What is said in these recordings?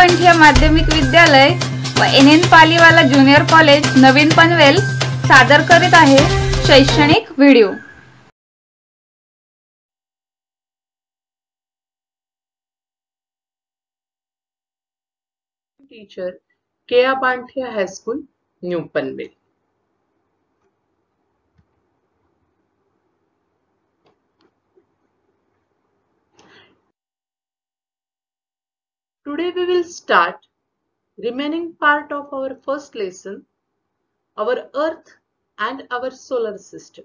पंठिया माध्यमिक विद्यालय व NN पालीवाला ज्युनियर कॉलेज नवीन पनवेल सादर करीत आहे शैक्षणिक व्हिडिओ। Teacher Keya Panthiya high school new Panvel. Today we will start remaining part of our first lesson, our Earth and our solar system.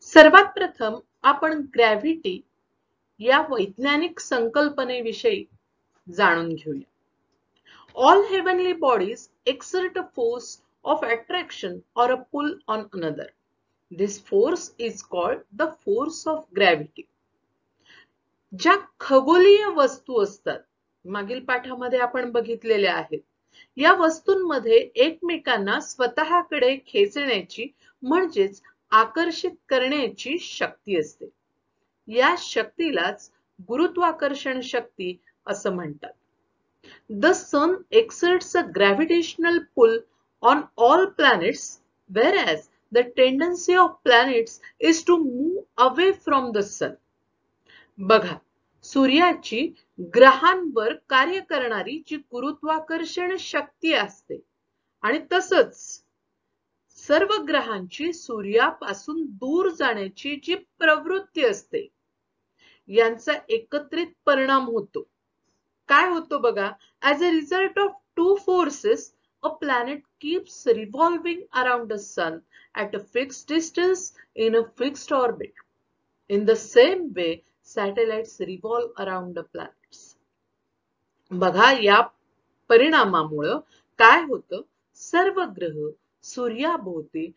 सर्वात प्रथम आपण ग्रॅव्हिटी या वैज्ञानिक संकल्पनेविषयी जाणून घेऊया। All heavenly bodies exert a force of attraction or a pull on another. This force is called the force of gravity. ज्या खगोलीय वस्तू असतात, मागील पाठामध्ये आपण बघितलेल्या आहेत, या वस्तूंमध्ये एकमेकांना स्वतःकडे खेचण्याची म्हणजेच आकर्षित करण्याची शक्ती असते। या शक्तीलाच गुरुत्वाकर्षण शक्ती असं म्हणतात। The sun exerts a gravitational pull on all planets, whereas the tendency of planets is to move away from the sun. बघा, सूर्याची ग्रहांवर कार्य करणारी जी गुरुत्वाकर्षण शक्ती असते आणि तसंच सर्व ग्रहांची सूर्यापासून दूर जाण्याची जी प्रवृत्ती असते, यांचा एकत्रित परिणाम होतो। काय होतो बघा, as a result of two forces, a planet keeps revolving around the sun at a fixed distance in a fixed orbit. In the same way, satellites revolve around the planets. बघा, या परिणामामुळे काय होतं, सर्व ग्रह सूर्याभोवती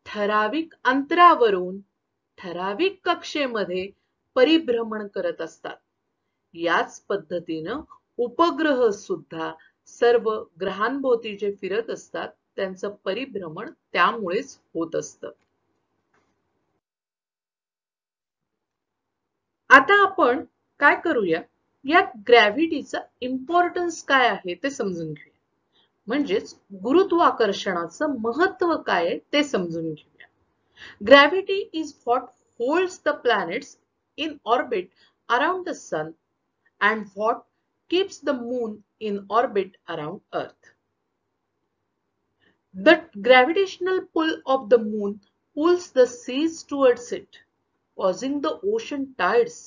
ठराविक अंतरावरून ठराविक कक्षेमध्ये परिभ्रमण करत असतात। याच पद्धतीनं उपग्रह सुद्धा सर्व ग्रहांभोवती जे फिरत असतात त्यांचं परिभ्रमण त्यामुळेच होत असतं। आता आपण काय करूया, या ग्रॅव्हिटीचा इम्पॉर्टन्स काय आहे ते समजून घेऊया, म्हणजेच गुरुत्वाकर्षणाचं महत्त्व काय आहे ते समजून घेऊया। Gravity is what holds the planets in orbit around the sun and what keeps the moon in orbit around Earth. The gravitational pull of the moon pulls the seas towards it, causing the ocean tides.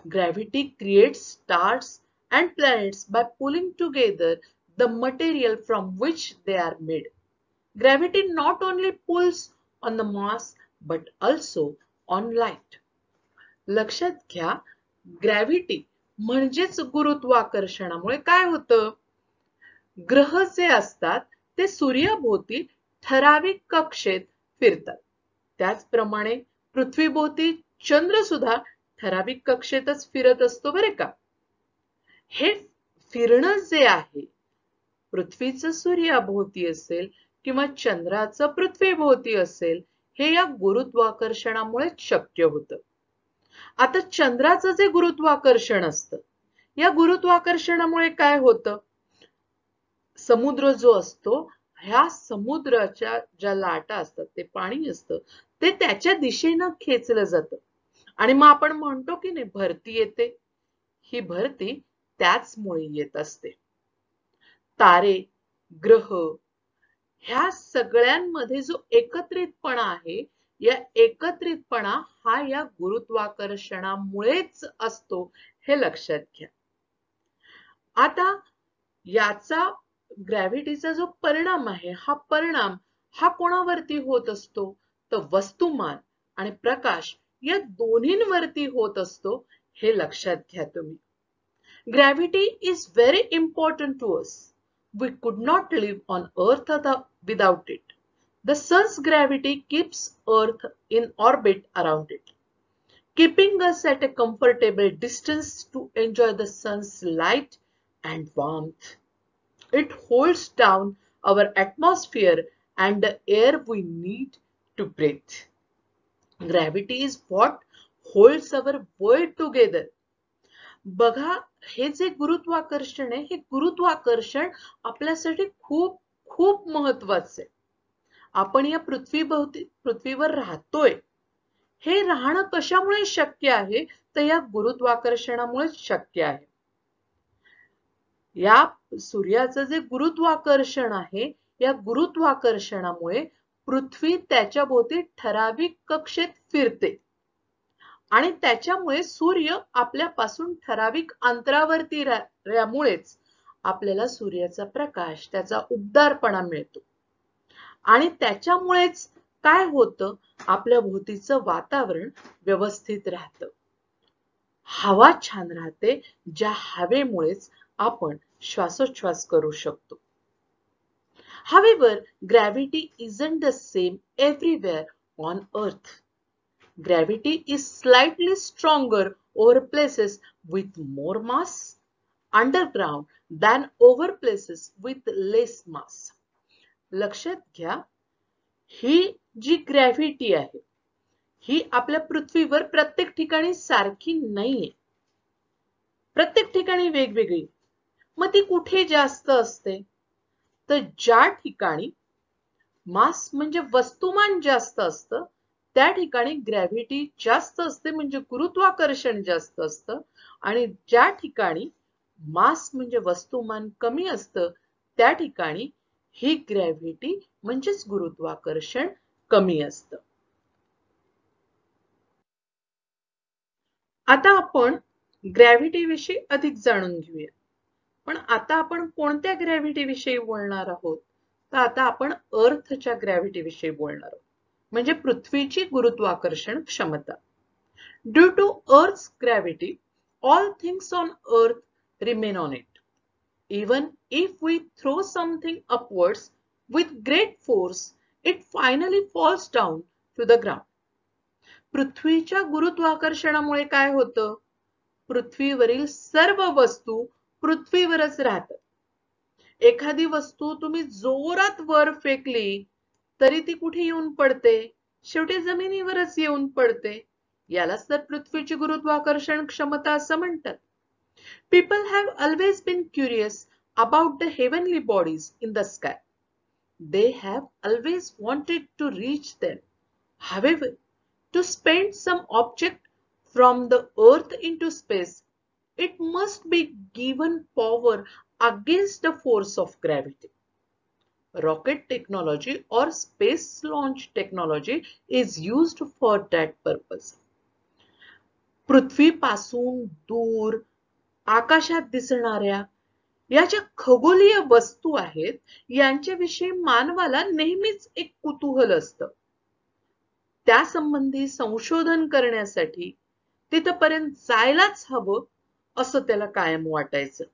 Gravity creates stars and planets by pulling together the material from which they are made. Gravity not only pulls on the mass but also on light. लक्षात घ्या, gravity म्हणजेच गुरुत्वाकर्षणामुळे काय होतं, ग्रह जे असतात ते सूर्याभोवती ठराविक कक्षेत फिरतात। त्याचप्रमाणे पृथ्वीभोवती चंद्र सुद्धा ठराविक कक्षेतच फिरत असतो बरे का। हे फिरणं जे आहे, पृथ्वीचं सूर्याभोवती असेल किंवा चंद्राचं पृथ्वीभोवती असेल, हे या गुरुत्वाकर्षणामुळे शक्य होतं। आता चंद्राचं जे गुरुत्वाकर्षण असतं, या गुरुत्वाकर्षणामुळे काय होतं, समुद्र जो असतो, ह्या समुद्राच्या ज्या लाटा असतात, ते पाणी असतं, ते त्याच्या दिशेनं खेचलं जातं आणि मग आपण म्हणतो की नाही भरती येते, ही भरती त्याचमुळे येत असते। तारे, ग्रह ह्या सगळ्यांमध्ये जो एकत्रितपणा आहे, या एकत्रितपणा हा या गुरुत्वाकर्षणामुळेच असतो, हे लक्षात घ्या। आता याचा ग्रॅव्हिटीचा जो परिणाम आहे, हा परिणाम हा कोणावरती होत असतो, तर वस्तुमान आणि प्रकाश या दोन्हींवरती होत असतो, हे लक्षात घ्या तुम्ही। Gravity is very important to us. We could not live on Earth without it. The sun's gravity keeps Earth in orbit around it, keeping us at a comfortable distance to enjoy the sun's light and warmth. It holds down our atmosphere and the air we need to breathe. Gravity is what holds our world together. बघा, हे जे गुरुत्वाकर्षण आहे, हे गुरुत्वाकर्षण आपल्यासाठी खूप खूप महत्वाचं आहे. आपण या पृथ्वीवर राहतोय. हे राहणं कशामुळे शक्य आहे? तर या गुरुत्वाकर्षणामुळे शक्य आहे. या सूर्याचं जे गुरुत्वाकर्षण आहे, या गुरुत्वाकर्षणामुळे पृथ्वी त्याच्या भोवती ठराविक कक्षेत फिरते आणि त्याच्यामुळे सूर्य आपल्यापासून ठराविक अंतरावरती राहिल्यामुळेच आपल्याला सूर्याचा प्रकाश, त्याचा उबदारपणा मिळतो आणि त्याच्यामुळेच काय होतं, आपल्या भोवतीचं वातावरण व्यवस्थित राहतं. हवा छान राहते, ज्या हवेमुळेच आपण श्वासोच्छ्वास करू शकतो. However, gravity isn't the same everywhere on Earth. Gravity is slightly stronger over places with more mass underground than over places with less mass. लक्षात घ्या, ही जी ग्रॅव्हिटी आहे, ही आपल्या पृथ्वीवर प्रत्येक ठिकाणी सारखी नाहीये. प्रत्येक ठिकाणी वेगवेगळी. मग ती कुठे जास्त असते? तर ज्या ठिकाणी मास म्हणजे वस्तुमान जास्त असतं, त्या ठिकाणी ग्रॅव्हिटी जास्त असते, म्हणजे गुरुत्वाकर्षण जास्त असतं. आणि ज्या ठिकाणी मास म्हणजे वस्तुमान कमी असतं, त्या ठिकाणी ही ग्रॅव्हिटी म्हणजेच गुरुत्वाकर्षण कमी असतं. आता आपण ग्रॅव्हिटी विषयी अधिक जाणून घेऊया. पण आता आपण कोणत्या ग्रॅव्हिटी विषयी बोलणार आहोत? तर आता आपण अर्थच्या ग्रॅव्हिटी विषयी बोलणार आहोत, म्हणजे पृथ्वीची गुरुत्वाकर्षण क्षमता. Due to earth's gravity, all things on earth remain on it. Even if we throw something upwards with great force, it finally falls down to the ground. पृथ्वीच्या गुरुत्वाकर्षणामुळे काय होतं? पृथ्वीवरील सर्व वस्तू पृथ्वीवरच राहतात. एखादी वस्तू तुम्ही जोरात वर फेकली तरी ती कुठे येऊन पडते? शेवटी जमिनीवरच येऊन पडते. यालाच तर पृथ्वीची गुरुत्वाकर्षण क्षमता असं म्हणतात. People have always been curious about the heavenly bodies in the sky. They have always wanted to reach them. However, to spend some object from the earth into space, it must be given power against the force of gravity. Rocket technology or space launch technology is used for that purpose. पृथ्वीपासून दूर आकाशात दिसणाऱ्या या ज्या खगोलीय वस्तू आहेत, यांच्याविषयी मानवाला नेहमीच एक कुतूहल असतं. त्या संबंधी संशोधन करण्यासाठी तिथपर्यंत जायलाच हवं असं त्याला कायम वाटायचं.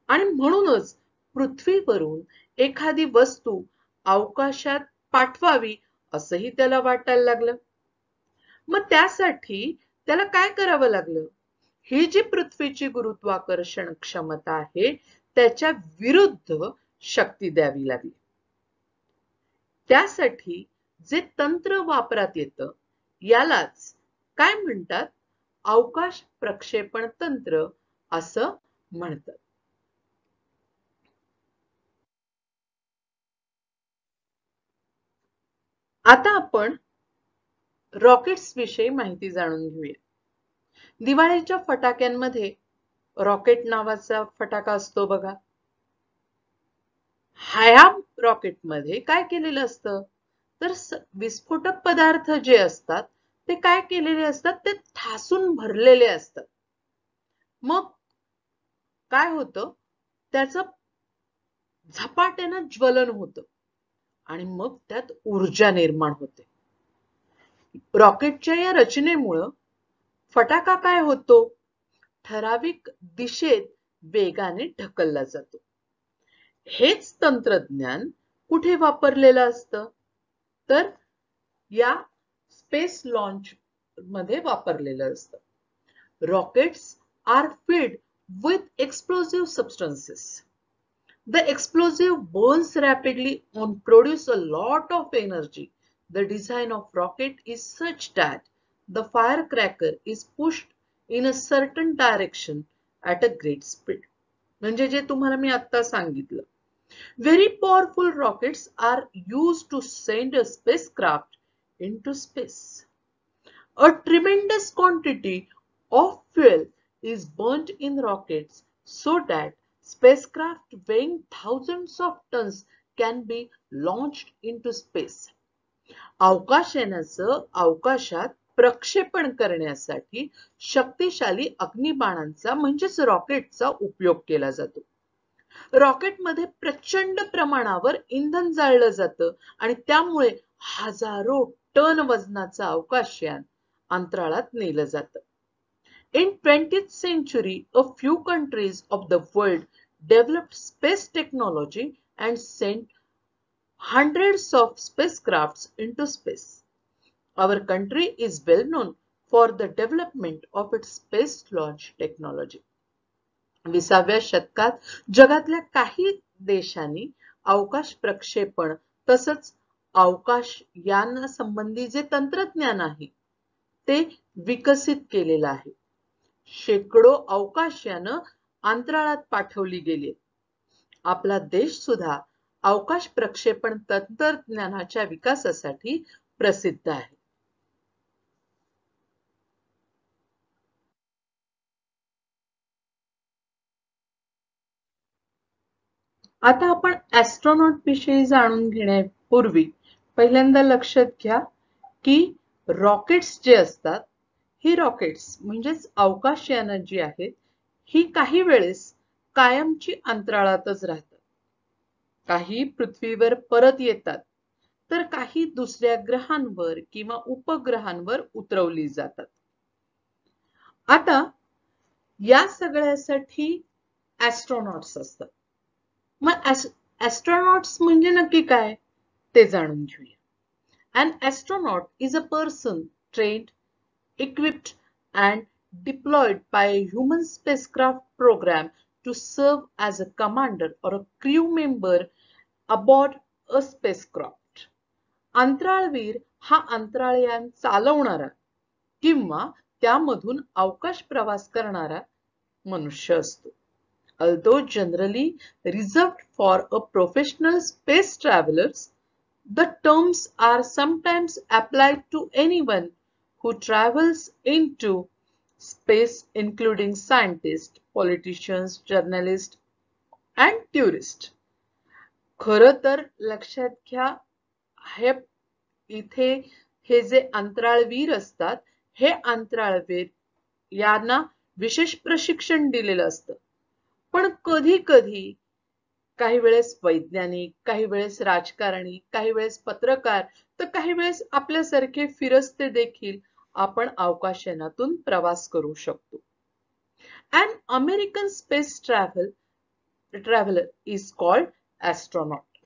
आणि म्हणूनच पृथ्वीवरून एखादी वस्तू अवकाशात पाठवावी असंही त्याला वाटायला लागलं. मग त्यासाठी त्याला काय करावं लागलं? ही जी पृथ्वीची गुरुत्वाकर्षण क्षमता आहे, त्याच्या विरुद्ध शक्ती द्यावी लागली. त्यासाठी जे तंत्र वापरात येतं, यालाच काय म्हणतात? अवकाश प्रक्षेपण तंत्र असं म्हणतात. आता आपण रॉकेट्स विषयी माहिती जाणून घेऊया. दिवाळीच्या फटाक्यांमध्ये रॉकेट नावाचा फटाका असतो बघा. ह्या रॉकेटमध्ये काय केलेलं असतं? तर विस्फोटक पदार्थ जे असतात ते काय केलेले असतात? ते ठासून भरलेले असतात. मग काय होतं? त्याचं झपाट्यानं ज्वलन होतं आणि मग त्यात ऊर्जा निर्माण होते. रॉकेटच्या या रचनेमुळं फटाका काय होतो? ठराविक दिशेत वेगाने ढकलला जातो. हेच तंत्रज्ञान कुठे वापरलेलं असतं? तर या स्पेस लॉन्च मध्ये वापरलेलं असतं. Rockets are filled with explosive substances. The explosive burns rapidly and produce a lot of energy. The design of rocket is such that the firecracker is pushed in a certain direction at a great speed. म्हणजे जे तुम्हाला मी आता सांगितलं. Very powerful rockets are used to send a spacecraft into space. A tremendous quantity of fuel is burnt in rockets so that spacecraft weighing thousands of tons can be launched into space. अवकाशयानाचं अवकाशात प्रक्षेपण करण्यासाठी शक्तिशाली अग्निबाणांचा म्हणजेच रॉकेटचा उपयोग केला जातो. रॉकेटमध्ये प्रचंड प्रमाणावर इंधन जाळलं जातं आणि त्यामुळे हजारो टन वजनाचं अवकाशयान अंतराळात नेलं जातं. In 20th century, a few countries of the world developed space technology and sent hundreds of spacecrafts into space. Our country is well known for the development of its space launch technology. 20व्या शतकात जगातल्या काही देशांनी अवकाश प्रक्षेपण तसंच अवकाश यान संबंधी जे तंत्रज्ञान आहे ते विकसित केलेलं आहे. शेकडो अवकाशयानं अंतराळात पाठवली गेली. आपला देश सुद्धा अवकाश प्रक्षेपण तंत्रज्ञानाच्या विकासासाठी प्रसिद्ध आहे. आता आपण ॲस्ट्रॉनॉट विषयी जाणून घेण्यापूर्वी पहिल्यांदा लक्षात घ्या की रॉकेट्स जे असतात ही रॉकेट्स म्हणजेच अवकाशयानं जी आहेत ही काही वेळेस कायमची अंतराळातच राहतात. काही पृथ्वीवर परत येतात तर काही दुसऱ्या ग्रहांवर किंवा उपग्रहांवर उतरवली जातात. आता या सगळ्यासाठी ॲस्ट्रॉनॉट्स असतात. मग ॲस्ट्रॉनॉट्स म्हणजे नक्की काय ते जाणून घेऊया. An astronaut is a person trained, equipped and deployed by a human spacecraft program to serve as a commander or a crew member aboard a spacecraft. अंतराळवीर हा अंतराळयान चालवणारा किंवा त्यामधून अवकाश प्रवास करणारा मनुष्य असतो. Although generally reserved for a professional space travelers, the terms are sometimes applied to anyone who travels into space, including scientists, politicians, journalists, and tourists. खरं तर लक्षात घ्या हे इथे हे जे अंतराळवीर असतात हे अंतराळवीर यांना विशेष प्रशिक्षण दिलेलं असतं. पण कधी कधी काही वेळेस वैज्ञानिक, काही वेळेस राजकारणी, काही वेळेस पत्रकार तर काही वेळेस आपल्यासारखे फिरस्ते देखील आपण अवकाशयानातून प्रवास करू शकतो. An American space traveler is called astronaut,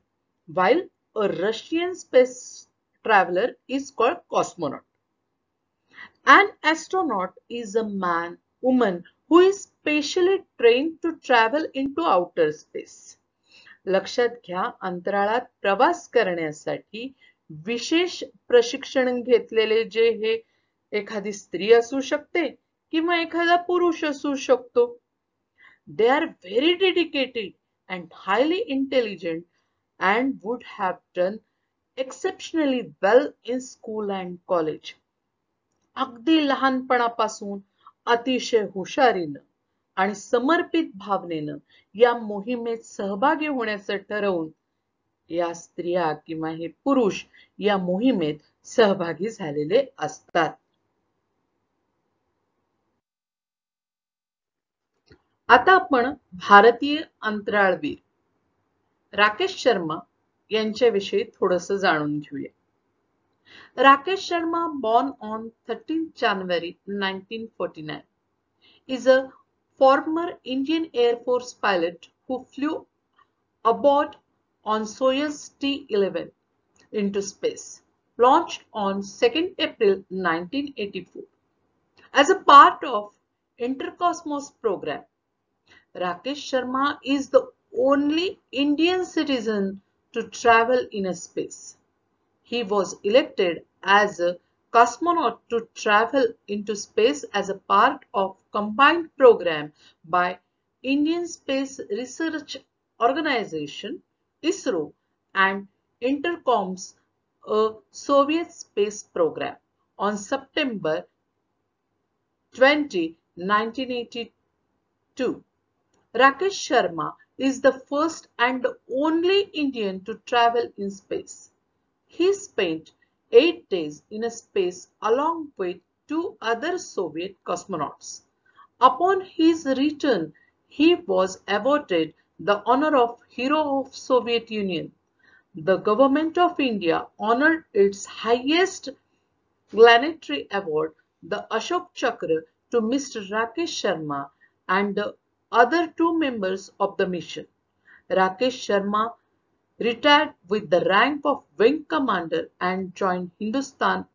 while a Russian space traveler is called cosmonaut. An astronaut is a man, woman who is specially trained to travel into outer space. लक्षात घ्या अंतराळात प्रवास करण्यासाठी विशेष प्रशिक्षण घेतलेले जे हे एखादी स्त्री असू शकते किंवा एखादा पुरुष असू शकतो. They are very dedicated and highly intelligent and would have done exceptionally well in school and college. अगदी लहानपणापासून अतिशय हुशारीनं आणि समर्पित भावनेनं या मोहिमेत सहभागी होण्याचं ठरवून या स्त्रिया किंवा हे पुरुष या मोहिमेत सहभागी झालेले असतात. आता आपण भारतीय अंतराळवीर राकेश शर्मा यांच्याविषयी थोडंसं जाणून घेऊया. Rakesh Sharma, born on 13th January 1949, is a former Indian Air Force pilot who flew aboard on Soyuz T-11 into space, launched on 2nd April 1984. As a part of Intercosmos program, Rakesh Sharma is the only Indian citizen to travel in a space. He was elected as a cosmonaut to travel into space as a part of combined program by Indian Space Research Organization (ISRO) and Intercoms, a Soviet space program. On September 20, 1982, Rakesh Sharma is the first and only Indian to travel in space. He spent 8 days in space along with two other Soviet cosmonauts. Upon his return, he was awarded the honor of Hero of Soviet Union. The Government of India honored its highest planetary award, the Ashok Chakra, to Mr. Rakesh Sharma and the other two members of the mission. Rakesh Sharma retired with the rank of Wing Commander and joined Hindustan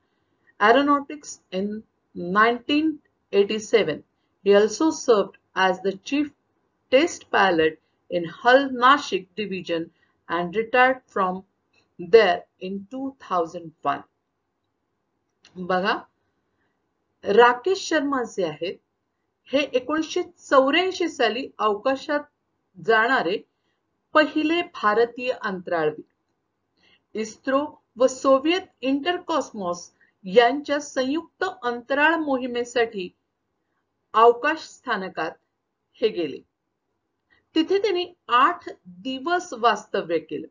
Aeronautics in 1987. He also served as the chief test pilot in Hull Nashik division and retired from there in 2001. बघा, राकेश शर्मा जे आहेत हे 1984 साली अवकाशात जाणारे पहिले भारतीय अंतराळवीर. इस्रो व सोव्हिएत इंटरकॉस्मॉस यांच्या संयुक्त अंतराळ मोहिमेसाठी अवकाश स्थानकात हे गेले. तिथे त्यांनी 8 दिवस वास्तव्य केलं.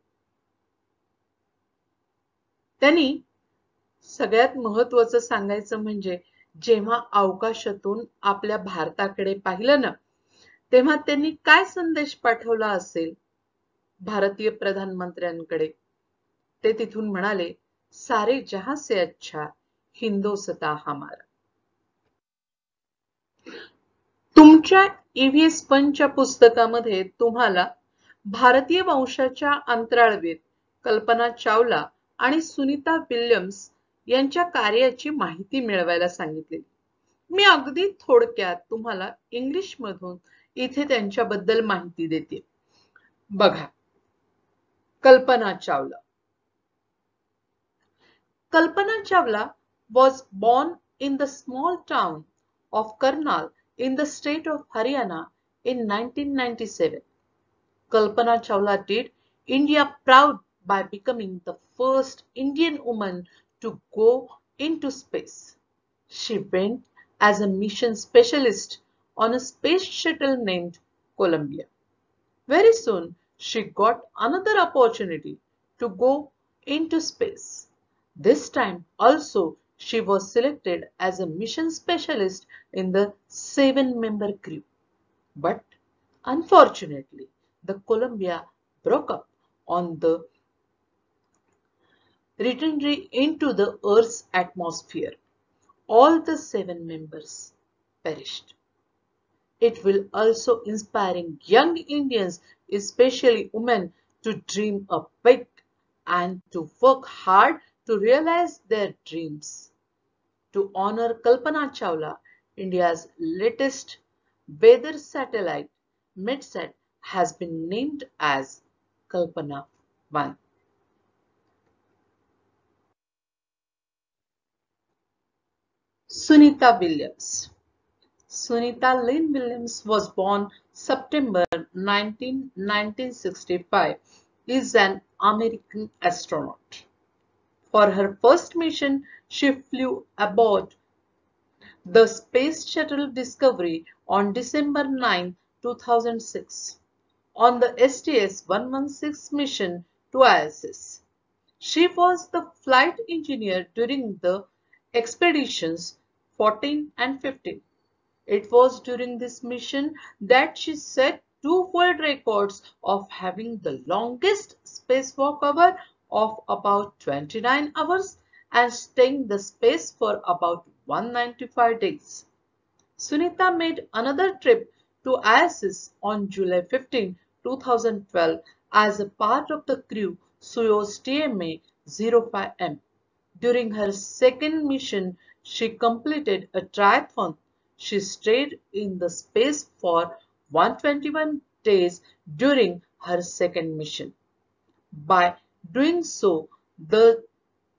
त्यांनी सगळ्यात महत्त्वाचं सांगायचं म्हणजे जेव्हा अवकाशातून आपल्या भारताकडे पाहिलं ना, तेव्हा त्यांनी काय संदेश पाठवला असेल भारतीय प्रधानमंत्र्यांकडे. ते तिथून म्हणाले, सारे जहां से अच्छा हिंदोसता हमारा. तुमच्या EVS 1 च्या पुस्तकामध्ये तुम्हाला भारतीय वंशाच्या अंतराळवीर कल्पना चावला आणि सुनीता विल्यम्स यांच्या कार्याची माहिती मिळवायला सांगितली. मी अगदी थोडक्यात तुम्हाला इंग्लिश मधून इथे त्यांच्याबद्दल माहिती देते. बघा, Kalpana Chawla. Kalpana Chawla was born in the small town of Karnal in the state of Haryana in 1997. Kalpana Chawla did India proud by becoming the first Indian woman to go into space. She went as a mission specialist on a space shuttle named Columbia. Very soon, she got another opportunity to go into space. This time also, she was selected as a mission specialist in the 7-member crew. But unfortunately, the Columbia broke up on the re-entry into the Earth's atmosphere. All the 7 members perished. It will also inspiring young Indians, especially women, to dream up big and to work hard to realize their dreams. To honor Kalpana Chawla, India's latest weather satellite, MidSat, has been named as Kalpana 1. Sunita Williams. Sunita Lynn Williams was born September 19, 1965, is an American astronaut. For her first mission, she flew aboard the Space Shuttle Discovery on December 9, 2006, on the STS-116 mission to ISS. She was the flight engineer during the expeditions 14 and 15. It was during this mission that she set 2 world records of having the longest spacewalk hour of about 29 hours and staying in the space for about 195 days. Sunita made another trip to ISS on July 15, 2012 as a part of the crew Soyuz TMA-05M. During her second mission, she completed a triathlon. She stayed in the space for 121 days during her second mission. By doing so, the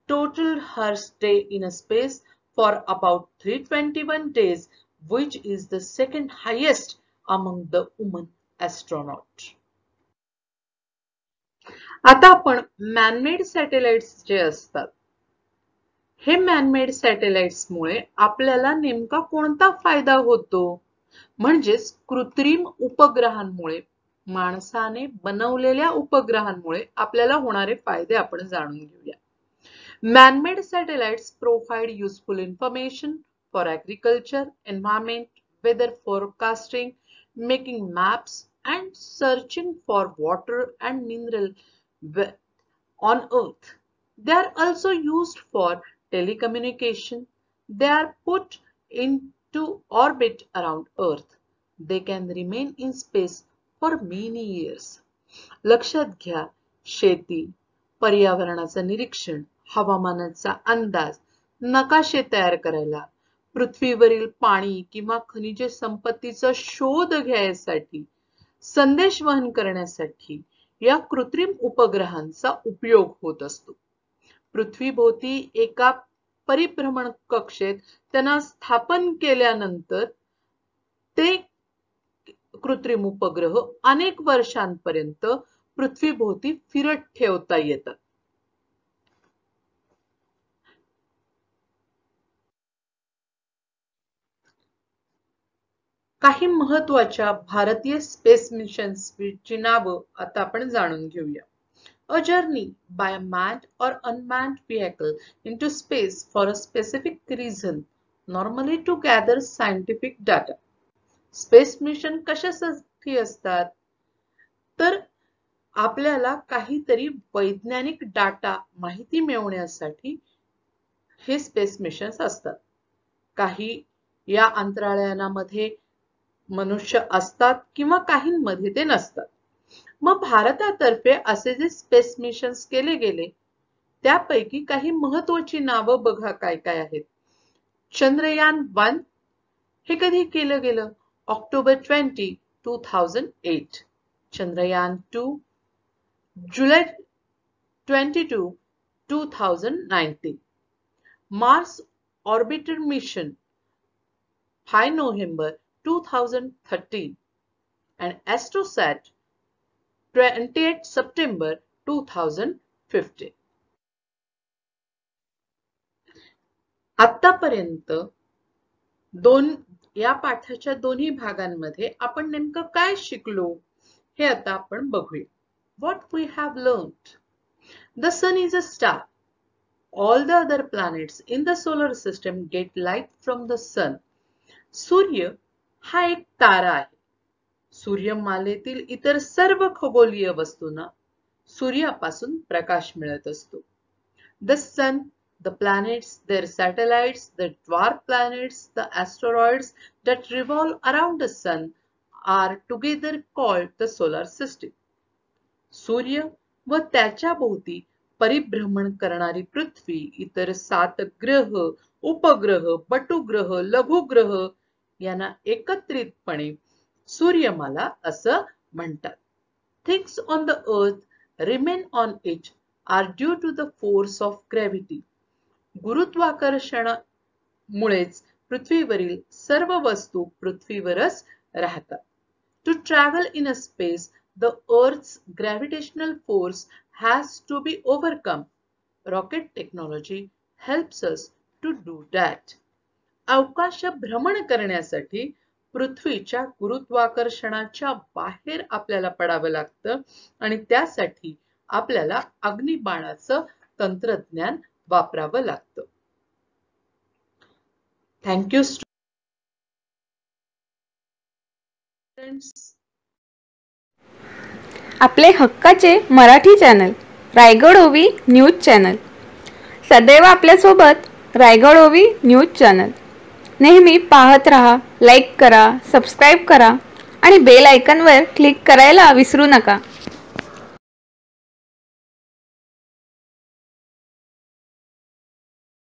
totaled her stay in space for about 321 days, which is the second highest among the women astronauts. आता आपण man-made satellites जे असतात, हे man-made satellites मुळे आपल्याला नेमका कोणता फायदा होतो, म्हणजेच कृत्रिम उपग्रहांमुळे, माणसाने बनवलेल्या उपग्रहांमुळे आपल्याला होणारे फायदे आपण जाणून घेऊया. Man-made satellites provide useful information for agriculture, environment, weather forecasting, making maps, and searching for water and mineral on Earth. They are also used for telecommunication. They are put into orbit around Earth. They can remain in space for many years. लक्षात घ्या, शेती, पर्यावरणाचं निरीक्षण, हवामानाचा अंदाज, नकाशे तयार करायला, पृथ्वीवरील पाणी किंवा खनिज संपत्तीचा शोध घ्यायसाठी, संदेश वहन करण्यासाठी या कृत्रिम उपग्रहांचा उपयोग होत असतो. पृथ्वीभोवती एका परिभ्रमण कक्षेत त्यांना स्थापन केल्यानंतर ते कृत्रिम उपग्रह अनेक वर्षांपर्यंत पृथ्वीभोवती फिरत ठेवता येतात. काही महत्त्वाच्या भारतीय स्पेस मिशन्सची नावं आता आपण जाणून घेऊया. A journey by a manned or unmanned vehicle into space for a specific reason, normally to gather scientific data. Space mission कशासाठी असतात? तर आपल्याला काहीतरी वैज्ञानिक डाटा, माहिती मिळवण्यासाठी हे स्पेस मिशन्स असतात. काही या अंतराळयानामध्ये मनुष्य असतात किंवा काहींमध्ये ते नसतात. मग भारतातर्फे असे जे स्पेस मिशन्स केले गेले, त्यापैकी काही महत्त्वाची नावं बघा काय काय आहेत. चंद्रयान 1 हे कधी केलं गेलं? October 20, 2008. Chandrayaan 2 July 22, 2019. Mars orbiter mission 5 November 2013 and AstroSat 28 September 2015. आतापर्यंत या पाठाच्या दोन्ही भागांमध्ये आपण नेमकं काय शिकलो हे आता आपण बघूया. What we have learned. The sun is a star. All the other planets in the solar system get light from the sun. सूर्य हा एक तारा आहे. सूर्यमालेतील इतर सर्व खगोलीय वस्तूंना सूर्यापासून प्रकाश मिळत असतो. The sun, the planets, their satellites, the dwarf planets, the asteroids that revolve around the sun are together called the solar system. सूर्य व त्याच्या भोवती परिभ्रमण करणारी पृथ्वी, इतर 7 ग्रह, उपग्रह, बटुग्रह, लघुग्रह यांना एकत्रितपणे सूर्यमाला असं म्हणतात. Things on the earth remain on it are due to the force of gravity. गुरुत्वाकर्षणामुळेच पृथ्वीवरील सर्व वस्तू पृथ्वीवरच राहतात. To travel in a space, the Earth's gravitational force has to be overcome. Rocket technology helps us to do that. अवकाश भ्रमण करण्यासाठी पृथ्वीच्या गुरुत्वाकर्षणाच्या बाहेर आपल्याला पडावं लागतं आणि त्यासाठी आपल्याला अग्निबाणाचं तंत्रज्ञान वापरावं लागतं. Thank you students. आपले हक्काचे मराठी चॅनल रायगड ओवी न्यूज चॅनल सदैव आपल्यासोबत. रायगड ओवी न्यूज चॅनल नेहमी पाहत रहा, लाईक करा, सबस्क्राईब करा आणि बेल आयकॉनवर क्लिक करायला विसरू नका.